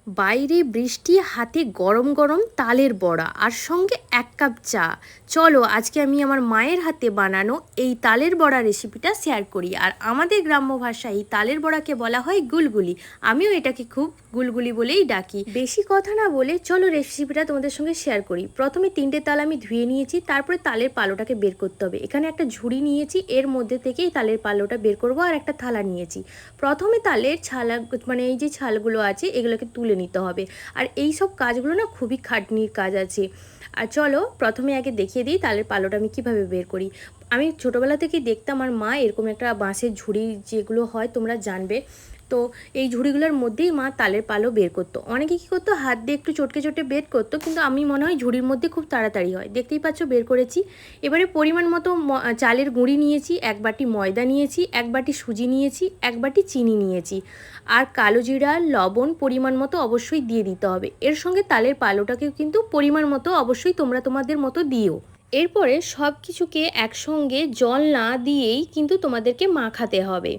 বাইরে বৃষ্টি, হাতে গরম গরম তালের বড়া আর সঙ্গে 1 কাপ চা। চলো আজকে আমি আমার মায়ের হাতে বানানো এই তালের বড়া রেসিপিটা শেয়ার করি। আর আমাদের গ্রাম্য ভাষায় এই তালের বড়াকে বলা হয় গুলগুলি। আমিও এটাকে খুব গুলগুলি বলেই ডাকি। বেশি কথা না বলে চলো রেসিপিটা তোমাদের সঙ্গে শেয়ার করি। প্রথমে 3টে তাল আমি ধুয়ে নিয়েছি, তারপরে তালের পালোটাকে বের করতে হবে। এখানে একটা ঝুড়ি নিয়েছি, এর মধ্যে থেকেই তালের পালোটা বের করবো। আর একটা থালা নিয়েছি। প্রথমে তালের ছালা মানে এই যে ছালগুলো আছে এগুলোকে তুলে নিতে হবে। আর এই সব কাজগুলো না খুবই খাটনির কাজ আছে। আর চলো প্রথমে আগে দেখিয়ে দিই তালের পালোটা আমি কিভাবে বের করি। আমি ছোটোবেলা থেকেই দেখতাম আমার মা এরকম একটা বাঁশের ঝুড়ি যেগুলো হয় তোমরা জানবে, তো এই ঝুড়িগুলোর মধ্যেই মা তালের পালো বের করতো। অনেকে কী করতো হাত দিয়ে একটু চটকে চটকে বের করতো, কিন্তু আমি মনে হয় ঝুড়ির মধ্যে খুব তাড়াতাড়ি হয়। দেখতেই পাচ্ছ বের করেছি। এবারে পরিমাণ মতো চালের গুঁড়ি নিয়েছি, 1 বাটি ময়দা নিয়েছি, 1 বাটি সুজি নিয়েছি, 1 বাটি চিনি নিয়েছি। আর কালো জিরা, লবণ পরিমাণ মতো অবশ্যই দিয়ে দিতে হবে। এর সঙ্গে তালের পালোটাকেও কিন্তু পরিমাণ মতো অবশ্যই তোমরা তোমাদের মতো দিও। এরপরে সব কিছুকে একসঙ্গে জল না দিয়েই কিন্তু তোমাদেরকে মাখাতে হবে।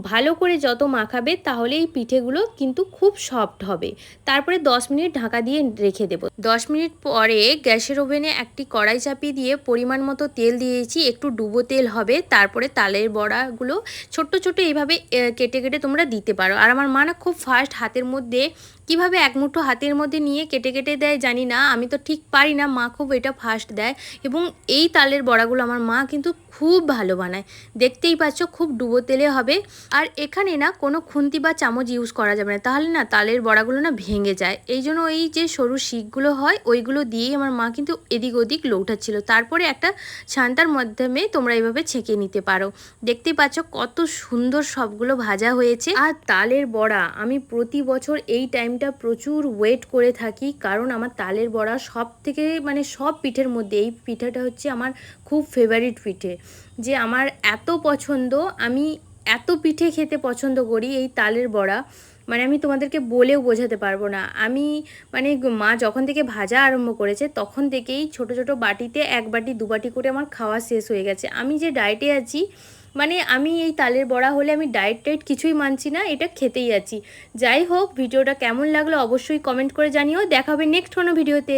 ভালো করে যত মাখাবে তাহলে এই পিঠেগুলো কিন্তু খুব সফট হবে। তারপরে 10 মিনিট ঢাকা দিয়ে রেখে দেবো। 10 মিনিট পরে গ্যাসের ওভেনে একটি কড়াই চাপিয়ে দিয়ে পরিমাণ মতো তেল দিয়েছি, একটু ডুবো তেল হবে। তারপরে তালের বড়াগুলো ছোট্ট ছোট্ট এইভাবে কেটে কেটে তোমরা দিতে পারো। আর আমার মা না খুব ফাস্ট হাতের মধ্যে কিভাবে এক মুঠো হাতের মধ্যে নিয়ে কেটে কেটে দেয় জানি না, আমি তো ঠিক পারি না, মা খুব এটা ফাস্ট দেয়। এবং এই তালের বড়াগুলো আমার মা কিন্তু খুব ভালো বানায়। দেখতেই পাচ্ছ খুব ডুবো তেলে হবে। আর এখানে না কোনো খুন্তি বা চামচ ইউজ করা যাবে না, তাহলে না তালের বড়াগুলো না ভেঙে যায়। এই জন্য এই যে সরু শিকগুলো হয় ওইগুলো দিয়েই আমার মা কিন্তু এদিক ওদিক লৌটাচ্ছিল। তারপরে একটা ছান্তার মাধ্যমে তোমরা এইভাবে ছেঁকে নিতে পারো। দেখতেই পাচ্ছ কত সুন্দর সবগুলো ভাজা হয়েছে। আর তালের বড়া আমি প্রতি বছর এই টাইমটা প্রচুর ওয়েট করে থাকি, কারণ আমার তালের বড়া সব থেকে মানে সব পিঠের মধ্যে এই পিঠাটা হচ্ছে আমার খুব ফেভারিট পিঠে। যে আমার এত পছন্দ, আমি এত পিঠে খেতে পছন্দ করি এই তালের বড়া, মানে আমি তোমাদেরকে বলেও বোঝাতে পারবো না। আমি মানে মা যখন থেকে ভাজা আরম্ভ করেছে তখন থেকেই ছোট ছোট বাটিতে 1 বাটি 2 বাটি করে আমার খাওয়া শেষ হয়ে গেছে। আমি যে ডায়েটে আছি, মানে আমি এই তালের বড়া হলে আমি ডায়েট টাইট কিছুই মানছি না, এটা খেতেই আছি। যাই হোক, ভিডিওটা কেমন লাগলো অবশ্যই কমেন্ট করে জানিও। দেখা হবে নেক্সট কোনো ভিডিওতে।